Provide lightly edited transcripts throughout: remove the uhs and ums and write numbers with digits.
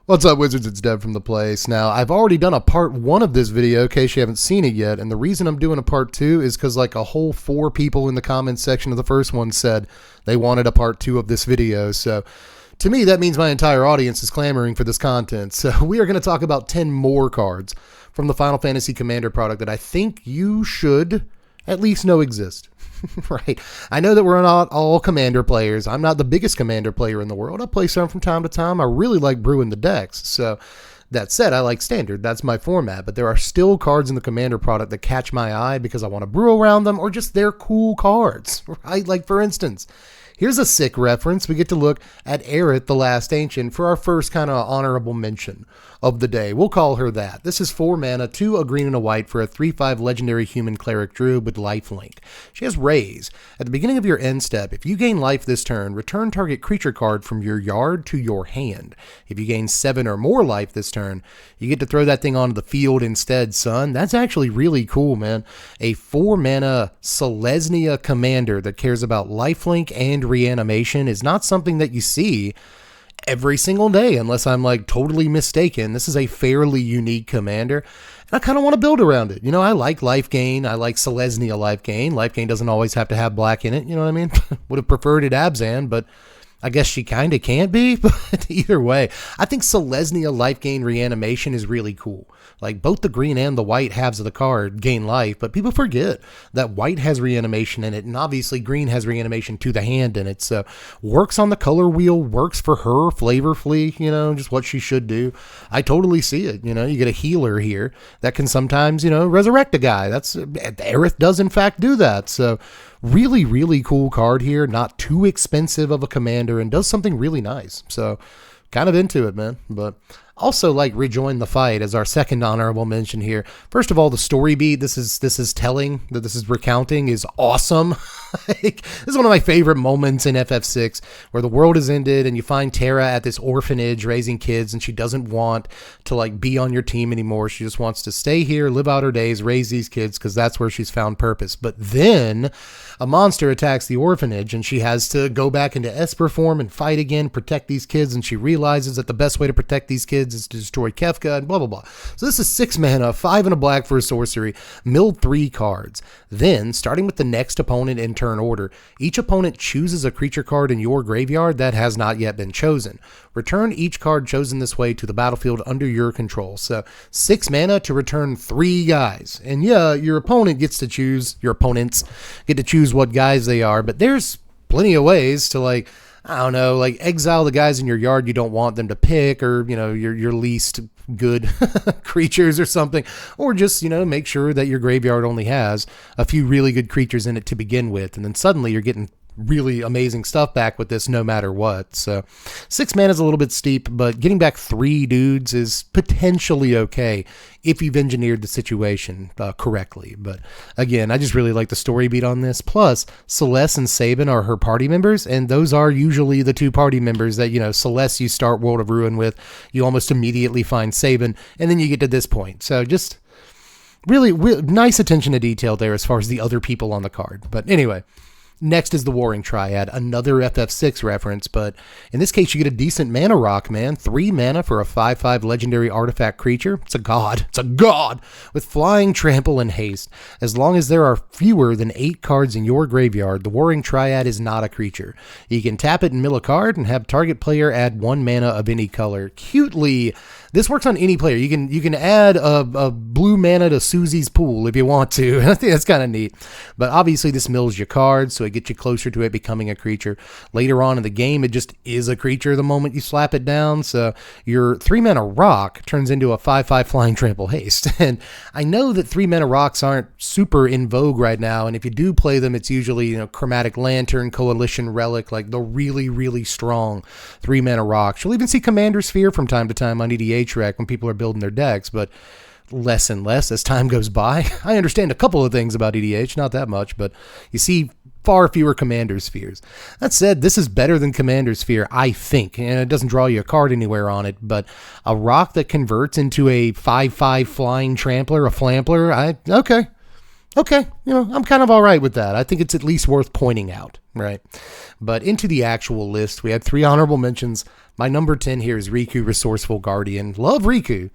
What's up, Wizards? It's Dev from The Place. Now, I've already done a part 1 of this video in case you haven't seen it yet, and the reason I'm doing a part 2 is because like a whole 4 people in the comments section of the first one said they wanted a part 2 of this video, so to me that means my entire audience is clamoring for this content. So we are going to talk about 10 more cards from the Final Fantasy Commander product that I think you should at least know exist. Right. I know that we're not all Commander players. I'm not the biggest Commander player in the world. I play some from time to time. I really like brewing the decks. So that said, I like Standard. That's my format. But there are still cards in the Commander product that catch my eye because I want to brew around them or just they're cool cards. Right? Like, for instance, here's a sick reference. We get to look at Aerith, the Last Ancient, for our first kind of honorable mention of the day. We'll call her that. This is 4 mana, 2 a green and a white for a 3/5 legendary human cleric druid with lifelink. She has Raise. At the beginning of your end step, if you gain life this turn, return target creature card from your yard to your hand. If you gain 7 or more life this turn, you get to throw that thing onto the field instead, son. That's actually really cool, man. A 4 mana Selesnya commander that cares about lifelink and reanimation is not something that you see every single day, unless I'm like totally mistaken. This is a fairly unique commander, and I kind of want to build around it. You know, I like life gain. I like Selesnya life gain. Life gain doesn't always have to have black in it. You know what I mean? Would have preferred it Abzan, but I guess she kind of can't be. But either way, I think Selesnya life gain reanimation is really cool. Like, both the green and the white halves of the card gain life, but people forget that white has reanimation in it, and obviously green has reanimation to the hand in it. So works on the color wheel, works for her flavorfully, you know, just what she should do. I totally see it. You know, you get a healer here that can sometimes, you know, resurrect a guy. That's Aerith does in fact do that. So really, really cool card here. Not too expensive of a commander and does something really nice. So kind of into it, man. But also, like, Rejoin the Fight as our second honorable mention here. First of all, the story beat, this is telling, that this is recounting, is awesome. Like, this is one of my favorite moments in FF6, where the world has ended and you find Terra at this orphanage raising kids, and she doesn't want to, like, be on your team anymore. She just wants to stay here, live out her days, raise these kids, because that's where she's found purpose. But then a monster attacks the orphanage, and she has to go back into Esper form and fight again, protect these kids, and she realizes that the best way to protect these kids is to destroy Kefka, and blah, blah, blah. So this is 6 mana, 5 and a black for a sorcery, milled 3 cards. Then, starting with the next opponent in turn order, each opponent chooses a creature card in your graveyard that has not yet been chosen. Return each card chosen this way to the battlefield under your control. So 6 mana to return 3 guys. And yeah, your opponent gets to choose, your opponents get to choose what guys they are, but there's plenty of ways to, like, I don't know, like, exile the guys in your yard you don't want them to pick, or, you know, your least good creatures or something, or just, you know, make sure that your graveyard only has a few really good creatures in it to begin with, and then suddenly you're getting really amazing stuff back with this no matter what. So 6 mana is a little bit steep, but getting back 3 dudes is potentially okay if you've engineered the situation correctly. But again, I just really like the story beat on this. Plus, Celeste and Sabin are her party members, and those are usually the 2 party members that, you know, Celeste you start World of Ruin with, you almost immediately find Sabin, and then you get to this point. So just really nice attention to detail there as far as the other people on the card. But anyway, next is the Warring Triad, another FF6 reference, but in this case you get a decent mana rock, man. 3 mana for a 5/5 legendary artifact creature. It's a god. It's a god! With flying, trample, and haste. As long as there are fewer than 8 cards in your graveyard, the Warring Triad is not a creature. You can tap it and mill a card and have target player add 1 mana of any color. Cutely, this works on any player. You can add a blue mana to Susie's pool if you want to. I think that's kind of neat. But obviously this mills your cards, so it gets you closer to it becoming a creature. Later on in the game, it just is a creature the moment you slap it down. So your 3 mana rock turns into a 5/5 flying, trample, haste. And I know that 3 mana rocks aren't super in vogue right now, and if you do play them, it's usually, you know, Chromatic Lantern, Coalition Relic, like the really, really strong 3 mana rocks. You'll even see Commander Sphere from time to time on EDH Rec when people are building their decks, but less and less as time goes by. I understand a couple of things about EDH, not that much, but you see far fewer Commander Spheres. That said, this is better than Commander Sphere, I think, and it doesn't draw you a card anywhere on it, but a rock that converts into a 5/5 flying trampler, a flampler, okay, you know, I'm kind of all right with that. I think it's at least worth pointing out. Right. But into the actual list, we had 3 honorable mentions. My number 10 here is Rikku, Resourceful Guardian. Love Rikku.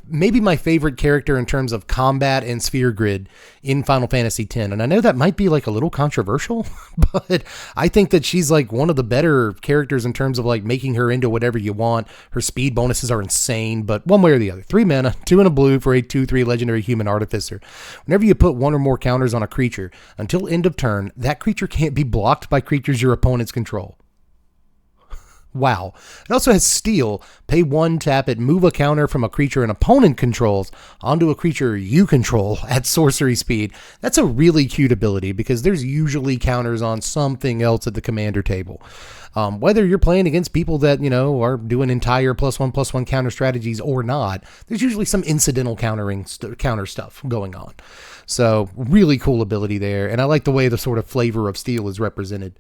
Maybe my favorite character in terms of combat and sphere grid in Final Fantasy X. And I know that might be like a little controversial, but I think that she's like one of the better characters in terms of like making her into whatever you want. Her speed bonuses are insane, but one way or the other. 3 mana, 2 and a blue for a 2/3 legendary human artificer. Whenever you put 1 or more counters on a creature, until end of turn, that creature can't be blocked by creatures your opponents control. Wow. It also has steal. Pay 1, tap it, move a counter from a creature an opponent controls onto a creature you control at sorcery speed. That's a really cute ability because there's usually counters on something else at the commander table. Whether you're playing against people that, you know, are doing entire +1/+1 counter strategies or not, there's usually some incidental counter stuff going on. So really cool ability there. And I like the way the sort of flavor of steel is represented,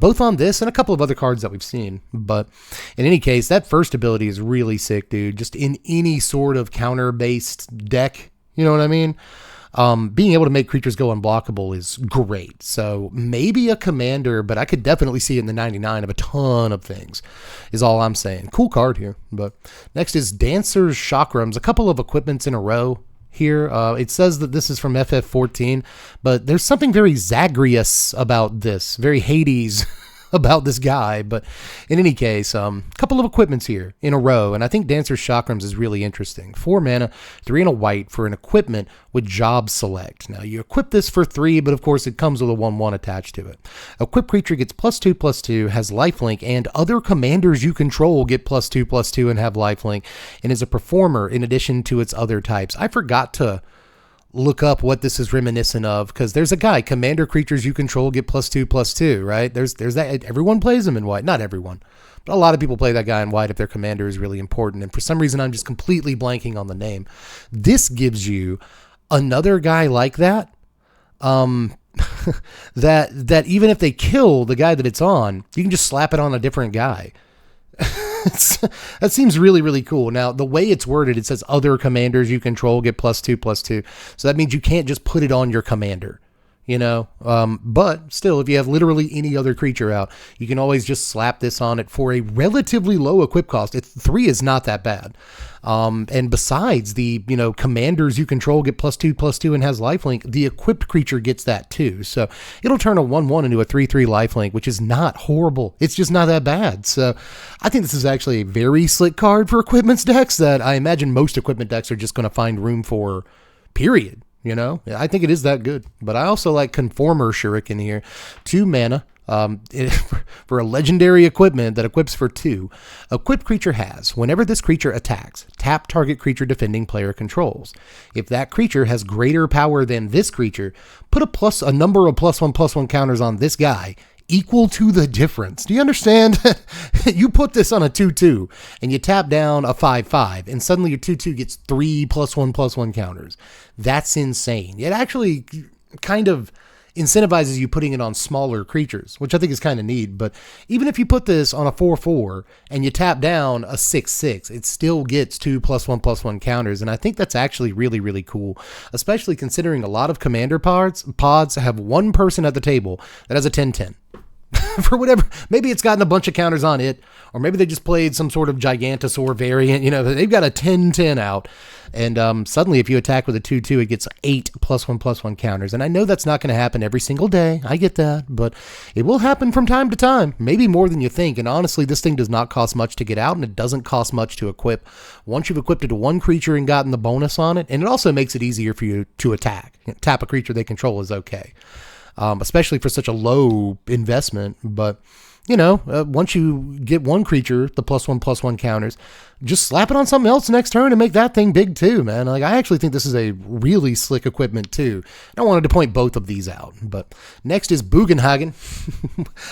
both on this and a couple of other cards that we've seen. But in any case, that first ability is really sick, dude. Just in any sort of counter-based deck, you know what I mean? Being able to make creatures go unblockable is great. So maybe a commander, but I could definitely see it in the 99 of a ton of things, is all I'm saying. Cool card here. But next is Dancer's Chakrams, a couple of equipments in a row here. It says that this is from FF14, but there's something very Zagreus about this, very Hades about this guy. But in any case, couple of equipments here in a row, and I think Dancer's Chakrams is really interesting. 4 mana, 3 and a white for an equipment with job select. Now you equip this for 3, but of course it comes with a 1/1 attached to it. Equipped creature gets +2/+2, has lifelink, and other commanders you control get +2/+2 and have lifelink, and is a performer in addition to its other types. I forgot to look up what this is reminiscent of, because there's a guy, commander creatures you control get +2/+2, right? There's that. Everyone plays him in white. Not everyone, but a lot of people play that guy in white if their commander is really important. And for some reason, I'm just completely blanking on the name. This gives you another guy like that, that even if they kill the guy that it's on, you can just slap it on a different guy. That seems really, really cool. Now, the way it's worded, it says other commanders you control get +2/+2. So that means you can't just put it on your commander, you know? But still, if you have literally any other creature out, you can always just slap this on it for a relatively low equip cost. 3 is not that bad. And besides the, you know, commanders you control get +2/+2 and has lifelink, the equipped creature gets that too. So it'll turn a 1/1 into a 3/3 lifelink, which is not horrible. It's just not that bad. So I think this is actually a very slick card for equipments decks that I imagine most equipment decks are just going to find room for, period. You know, I think it is that good. But I also like Conformer Shuriken here. 2 mana. For a legendary equipment that equips for 2, equipped creature has, whenever this creature attacks, tap target creature defending player controls. If that creature has greater power than this creature, put a number of +1/+1 counters on this guy equal to the difference. Do you understand? You put this on a 2/2 and you tap down a 5/5 and suddenly your 2/2 gets 3 +1/+1 counters. That's insane. It actually kind of incentivizes you putting it on smaller creatures, which I think is kind of neat. But even if you put this on a 4/4 and you tap down a 6/6, it still gets 2 +1/+1 counters. And I think that's actually really, really cool, especially considering a lot of commander pods have one person at the table that has a 10/10. For whatever, maybe it's gotten a bunch of counters on it, or maybe they just played some sort of Gigantosaur variant, you know, they've got a 10/10 out, and suddenly if you attack with a 2/2, it gets 8 +1/+1 counters. And I know that's not going to happen every single day, I get that, but it will happen from time to time, maybe more than you think. And honestly, this thing does not cost much to get out, and it doesn't cost much to equip. Once you've equipped it to one creature and gotten the bonus on it, and it also makes it easier for you to attack. Tap a creature they control is okay. Especially for such a low investment. But, you know, once you get one creature, the +1/+1 counters, just slap it on something else next turn and make that thing big too, man. Like, I actually think this is a really slick equipment too. I wanted to point both of these out. But next is Bugenhagen.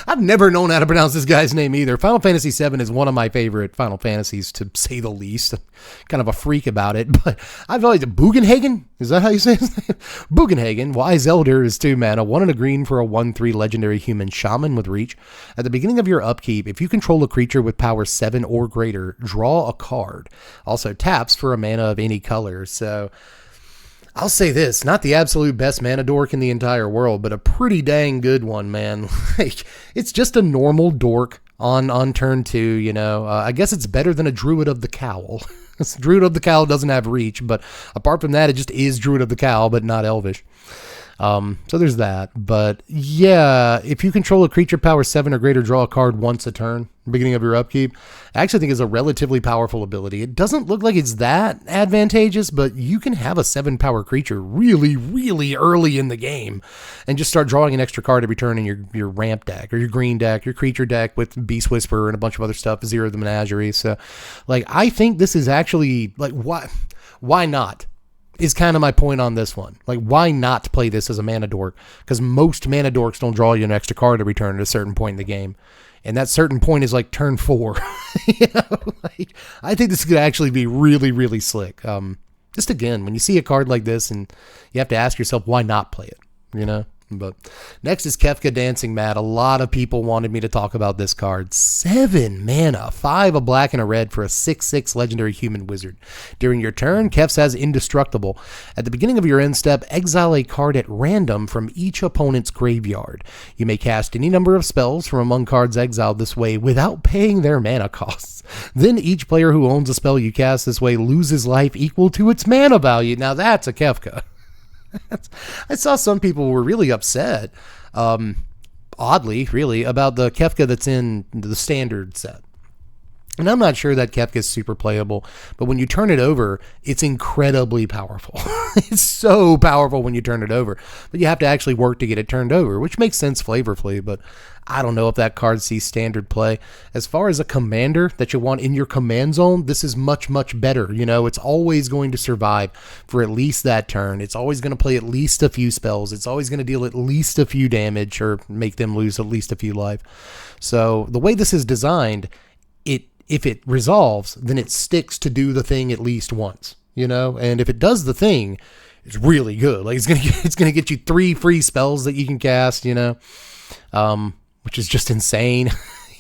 I've never known how to pronounce this guy's name either. Final Fantasy VII is one of my favorite Final Fantasies, to say the least. I'm kind of a freak about it, but I've always, Bugenhagen? Is that how you say his name? Bugenhagen, Wise Elder, is 2 mana, 1 and a green for a 1/3 legendary human shaman with reach. At the beginning of your upkeep, if you control a creature with power 7 or greater, draw a card. Also taps for a mana of any color. So I'll say this, not the absolute best mana dork in the entire world, but a pretty dang good one, man. Like, it's just a normal dork on turn 2, you know. I guess it's better than a Druid of the Cowl. Druid of the Cowl doesn't have reach, but apart from that, it just is Druid of the Cowl, but not Elvish. So there's that. But yeah, if you control a creature power 7 or greater, draw a card once a turn, beginning of your upkeep, I actually think is a relatively powerful ability. It doesn't look like it's that advantageous, but you can have a 7 power creature really, really early in the game and just start drawing an extra card every turn in your ramp deck or your green deck, your creature deck with Beast Whisperer and a bunch of other stuff, Zero the Menagerie. So like, I think this is actually like, why not? Is kind of my point on this one. Like, why not play this as a mana dork? Because most mana dorks don't draw you an extra card every turn at a certain point in the game. And that certain point is like turn 4. You know, like, I think this could actually be really, really slick. Just again, when you see a card like this and you have to ask yourself, why not play it? You know? But next is Kefka Dancing Mat. A lot of people wanted me to talk about this card. 7 mana, 5 a black and a red for a 6/6 legendary human wizard. During your turn, Kefs has Indestructible. At the beginning of your end step, exile a card at random from each opponent's graveyard. You may cast any number of spells from among cards exiled this way without paying their mana costs. Then each player who owns a spell you cast this way loses life equal to its mana value. Now that's a Kefka. I saw some people were really upset, oddly, really, about the Kefka that's in the standard set. And I'm not sure that Kefka is super playable, but when you turn it over, it's incredibly powerful. It's so powerful when you turn it over, but you have to actually work to get it turned over, which makes sense flavorfully, but I don't know if that card sees standard play. As far as a commander that you want in your command zone, this is much, much better. You know, it's always going to survive for at least that turn. It's always going to play at least a few spells. It's always going to deal at least a few damage or make them lose at least a few life. So the way this is designed, if it resolves, then it sticks to do the thing at least once, you know? And if it does the thing, it's really good. Like, it's gonna get you 3 free spells that you can cast, you know? Which is just insane,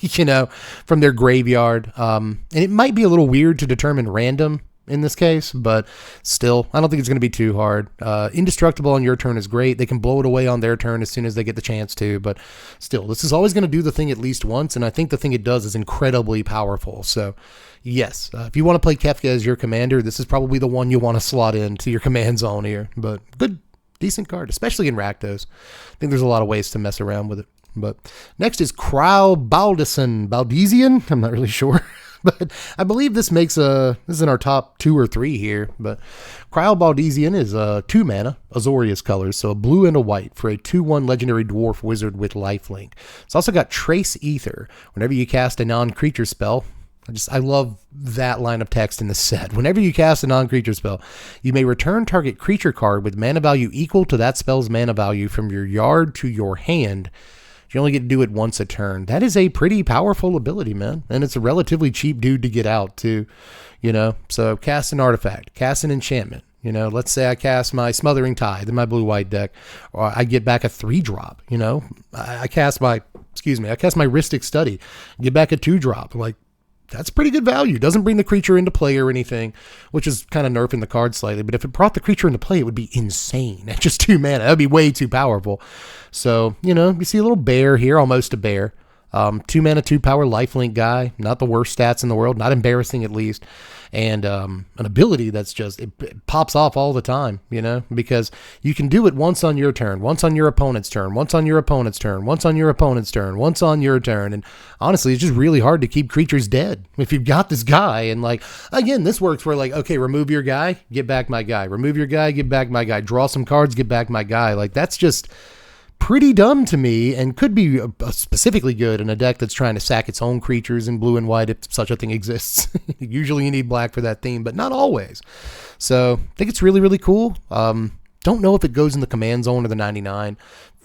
you know, from their graveyard. And it might be a little weird to determine random in this case, but still, I don't think it's going to be too hard. Indestructible on your turn is great. They can blow it away on their turn as soon as they get the chance to, but still, this is always going to do the thing at least once, and I think the thing it does is incredibly powerful. So yes, if you want to play Kefka as your commander, this is probably the one you want to slot into your command zone here, but good, decent card, especially in Rakdos. I think there's a lot of ways to mess around with it. But next is Krile baldesion. I'm not really sure. But I believe this makes this is in our top 2 or 3 here. But Krile baldesion is 2 mana, Azorius colors, so a blue and a white for a 2/1 legendary dwarf wizard with lifelink. It's also got Trace Ether. Whenever you cast a non-creature spell, I love that line of text in the set. Whenever you cast a non-creature spell, you may return target creature card with mana value equal to that spell's mana value from your yard to your hand. You only get to do it once a turn. That is a pretty powerful ability, man. And it's a relatively cheap dude to get out, too. You know, so cast an artifact, cast an enchantment. You know, let's say I cast my Smothering Tithe in my blue-white deck, or I get back a 3-drop, you know. I cast my Rhystic Study, get back a 2-drop. Like, that's pretty good value. Doesn't bring the creature into play or anything, which is kind of nerfing the card slightly. But if it brought the creature into play, it would be insane. At just 2 mana, that would be way too powerful. So, you know, you see a little bear here, almost a bear. 2 mana, 2 power lifelink guy. Not the worst stats in the world. Not embarrassing, at least. And an ability that's just, it pops off all the time, you know, because you can do it once on your turn, once on your opponent's turn, once on your opponent's turn, once on your opponent's turn, once on your turn. And honestly, it's just really hard to keep creatures dead if you've got this guy. And like, again, this works where like, okay, remove your guy, get back my guy. Remove your guy, get back my guy. Draw some cards, get back my guy. Like, that's just pretty dumb to me, and could be specifically good in a deck that's trying to sack its own creatures in blue and white if such a thing exists. Usually you need black for that theme, but not always. So I think it's really, really cool. Don't know if it goes in the command zone or the 99.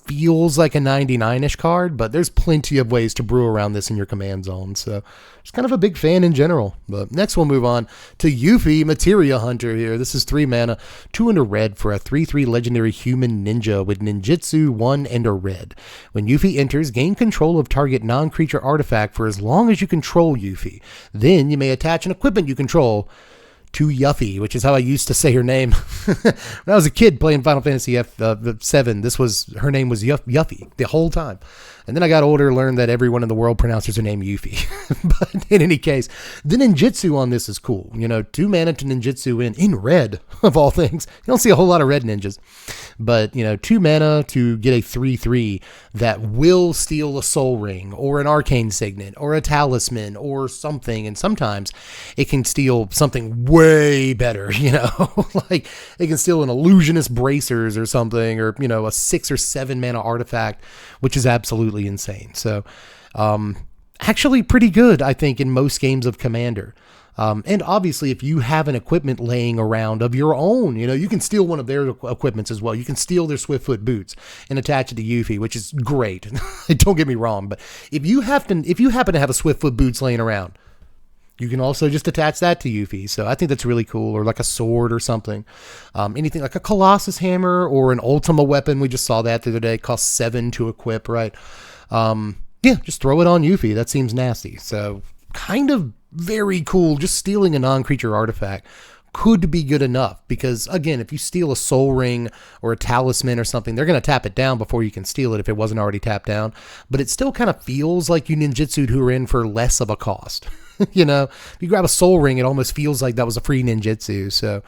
Feels like a 99-ish card, but there's plenty of ways to brew around this in your command zone. So just kind of a big fan in general. But next we'll move on to Yuffie, Materia Hunter here. This is 3 mana, 2 and a red for a 3/3 legendary human ninja with ninjutsu, 1 and a red. When Yuffie enters, gain control of target non-creature artifact for as long as you control Yuffie. Then you may attach an equipment you control to Yuffie, which is how I used to say her name when I was a kid playing Final Fantasy VII. Her name was Yuffie the whole time. And then I got older, learned that everyone in the world pronounces her name Yuffie. But in any case, the ninjutsu on this is cool. 2 mana to ninjutsu in red, of all things. You don't see a whole lot of red ninjas. But, 2 mana to get a 3/3 that will steal a soul ring or an arcane signet or a talisman or something. And sometimes it can steal something way better, like it can steal an illusionist bracers or something, or, a 6 or 7 mana artifact, which is absolutely insane. So, actually pretty good, I think, in most games of Commander. And obviously, if you have an equipment laying around of your own, you can steal one of their equipments as well. You can steal their Swiftfoot boots and attach it to Yuffie, which is great. Don't get me wrong, but if you happen to have a Swiftfoot boots laying around, you can also just attach that to Yuffie. So I think that's really cool. Or like a sword or something. Anything like a Colossus hammer or an Ultima weapon. We just saw that the other day. It costs 7 to equip, right? Yeah, just throw it on Yuffie. That seems nasty. So kind of very cool. Just stealing a non-creature artifact could be good enough, because again, if you steal a soul ring or a talisman or something, they're going to tap it down before you can steal it if it wasn't already tapped down. But it still kind of feels like you ninjutsu'd who are in for less of a cost. If you grab a soul ring, it almost feels like that was a free ninjutsu. So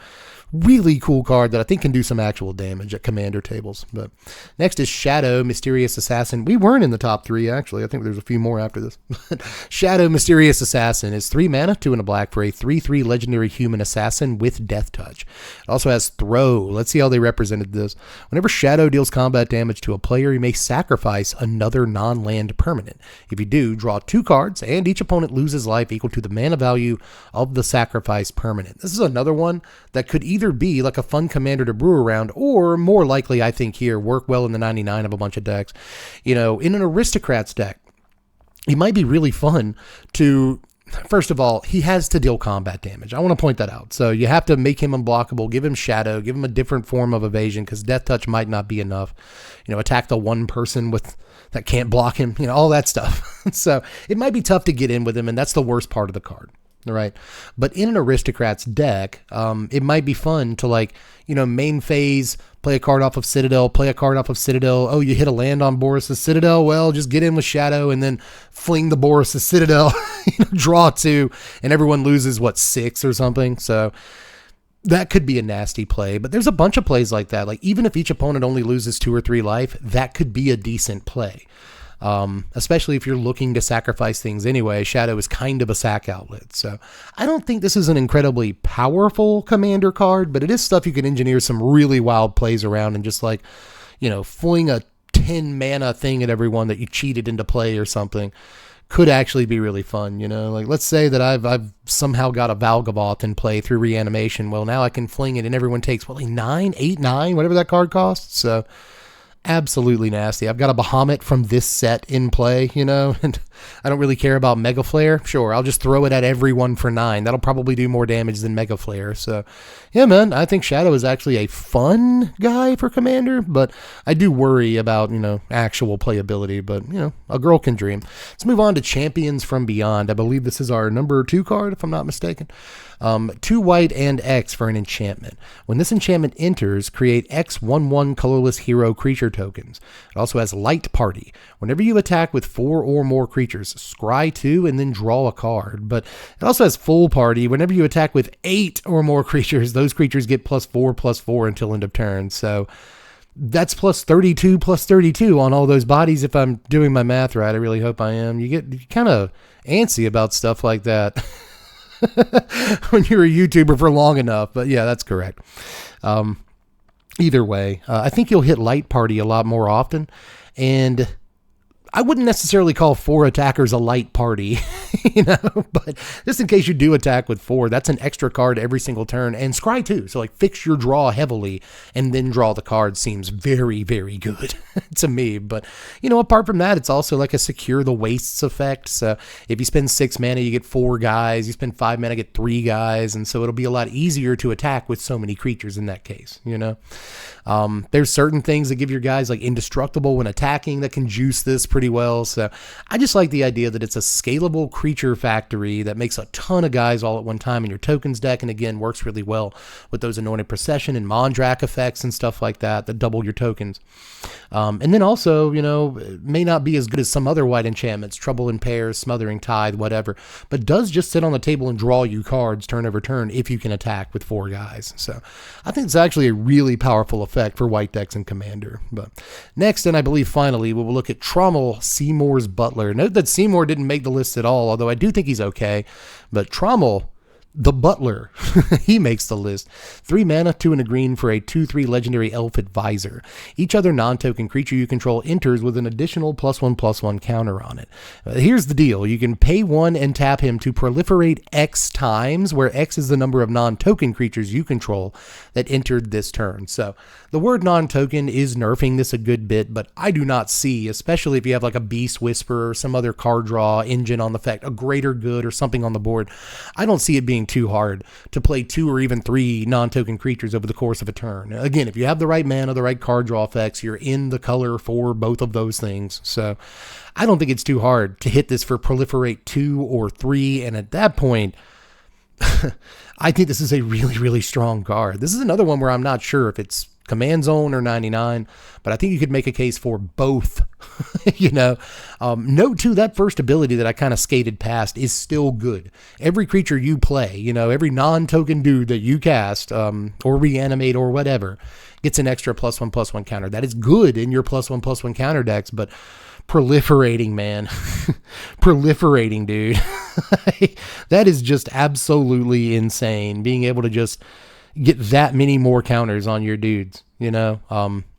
really cool card that I think can do some actual damage at commander tables. But next is Shadow, Mysterious Assassin. We weren't in the top 3, actually. I think there's a few more after this. Shadow, Mysterious Assassin is 3 mana, 2 and a black for a 3/3 legendary human assassin with Death Touch. It also has Throw. Let's see how they represented this. Whenever Shadow deals combat damage to a player, you may sacrifice another non-land permanent. If you do, draw 2 cards, and each opponent loses life equal to the mana value of the sacrifice permanent. This is another one that could either be like a fun commander to brew around, or more likely, I think here, work well in the 99 of a bunch of decks. In an Aristocrats deck, it might be really fun to, first of all, he has to deal combat damage. I want to point that out. So you have to make him unblockable, give him Shadow, give him a different form of evasion, because Death Touch might not be enough. Attack the one person that can't block him, all that stuff. So it might be tough to get in with him, and that's the worst part of the card. All right. But in an Aristocrats deck, it might be fun to main phase, play a card off of Citadel, play a card off of Citadel. Oh, you hit a land on Boris's Citadel. Well, just get in with Shadow and then fling the Boris's Citadel, draw 2, and everyone loses 6 or something. So that could be a nasty play, but there's a bunch of plays like that. Like even if each opponent only loses 2 or 3 life, that could be a decent play. Especially if you're looking to sacrifice things anyway. Shadow is kind of a sack outlet. So I don't think this is an incredibly powerful commander card, but it is stuff you can engineer some really wild plays around, and just fling a 10 mana thing at everyone that you cheated into play or something could actually be really fun. Let's say that I've somehow got a Valgavoth in play through reanimation. Well, now I can fling it and everyone takes 9, 8, 9, whatever that card costs. So absolutely nasty. I've got a Bahamut from this set in play, and I don't really care about Mega Flare. Sure, I'll just throw it at everyone for 9. That'll probably do more damage than Mega Flare. So, yeah, man, I think Shadow is actually a fun guy for Commander, but I do worry about, actual playability, but, a girl can dream. Let's move on to Champions from Beyond. I believe this is our number 2 card, if I'm not mistaken. 2 white and X for an enchantment. When this enchantment enters, create X 1/1 colorless hero creature tokens. It also has Light Party. Whenever you attack with 4 or more creatures, scry 2 and then draw a card. But it also has Full Party. Whenever you attack with 8 or more creatures, those creatures get +4/+4 until end of turn. So that's +32/+32 on all those bodies if I'm doing my math right. I really hope I am. You get kind of antsy about stuff like that when you're a YouTuber for long enough. But yeah, that's correct. Either way, I think you'll hit Light Party a lot more often, and I wouldn't necessarily call 4 attackers a light party, but just in case you do attack with 4, that's an extra card every single turn, and scry 2. So fix your draw heavily and then draw the card seems very, very good to me. But, apart from that, it's also like a Secure the Wastes effect. So if you spend 6 mana, you get 4 guys. You spend 5 mana, get 3 guys. And so it'll be a lot easier to attack with so many creatures in that case, There's certain things that give your guys indestructible when attacking that can juice this pretty pretty well. So I just like the idea that it's a scalable creature factory that makes a ton of guys all at one time in your tokens deck, and again works really well with those Anointed Procession and Mondrak effects and stuff like that double your tokens. And then also, you know, it may not be as good as some other white enchantments, Trouble in Pairs, Smothering Tithe, whatever, but does just sit on the table and draw you cards turn over turn if you can attack with 4 guys. So I think it's actually a really powerful effect for white decks and Commander. But next, and I believe finally, we will look at Tromell, Seymour's Butler. Note that Seymour didn't make the list at all, although I do think he's okay. But Tromell, the Butler, he makes the list. 3 mana, 2 and a green for a 2/3 legendary elf advisor. Each other non-token creature you control enters with an additional +1/+1 counter on it. Here's the deal. You can pay 1 and tap him to proliferate X times, where X is the number of non-token creatures you control that entered this turn. So the word non-token is nerfing this a good bit, but I do not see, especially if you have like a Beast Whisperer or some other card draw engine on the effect, a Greater Good or something on the board, I don't see it being too hard to play 2 or even 3 non-token creatures over the course of a turn. Again, if you have the right mana, the right card draw effects, you're in the color for both of those things. So I don't think it's too hard to hit this for proliferate 2 or 3, and at that point, I think this is a really, really strong card. This is another one where I'm not sure if it's Command Zone or 99, but I think you could make a case for both. You know, note too, that first ability that I kind of skated past is still good. Every creature you play, you know, every non-token dude that you cast or reanimate or whatever gets an extra +1/+1 counter. That is good in your +1/+1 counter decks, but proliferating, man. Proliferating, dude. That is just absolutely insane. Being able to just get that many more counters on your dudes, you know,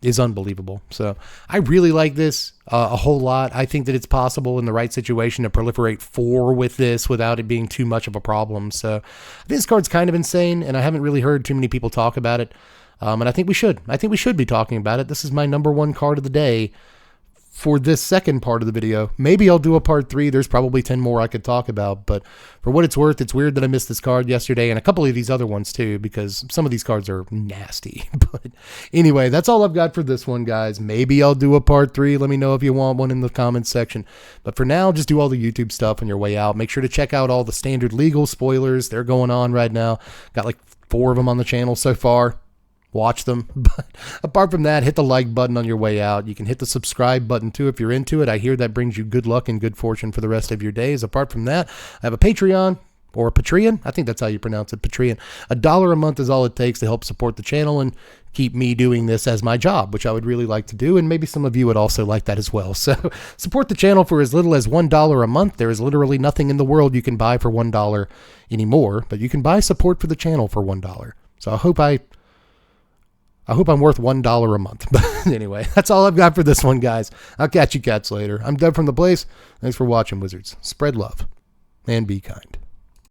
is unbelievable. So I really like this a whole lot. I think that it's possible in the right situation to proliferate 4 with this without it being too much of a problem. So this card's kind of insane, and I haven't really heard too many people talk about it. And I think we should. I think we should be talking about it. This is my #1 card of the day for this second part of the video. Maybe I'll do a part 3. There's probably 10 more I could talk about, but for what it's worth, it's weird that I missed this card yesterday and a couple of these other ones too, because some of these cards are nasty. But anyway, that's all I've got for this one, guys. Maybe I'll do a part 3. Let me know if you want one in the comments section. But for now, just do all the YouTube stuff on your way out. Make sure to check out all the standard legal spoilers. They're going on right now. Got like 4 of them on the channel so far. Watch them. But apart from that, hit the like button on your way out. You can hit the subscribe button too if you're into it. I hear that brings you good luck and good fortune for the rest of your days. Apart from that, I have a Patreon, or a Patreon. I think that's how you pronounce it, Patreon. $1 a month is all it takes to help support the channel and keep me doing this as my job, which I would really like to do, and maybe some of you would also like that as well. So support the channel for as little as $1 a month. There is literally nothing in the world you can buy for $1 anymore, but you can buy support for the channel for $1. So I hope I'm worth $1 a month. But anyway, that's all I've got for this one, guys. I'll catch you cats later. I'm Dev from the Place. Thanks for watching, Wizards. Spread love and be kind.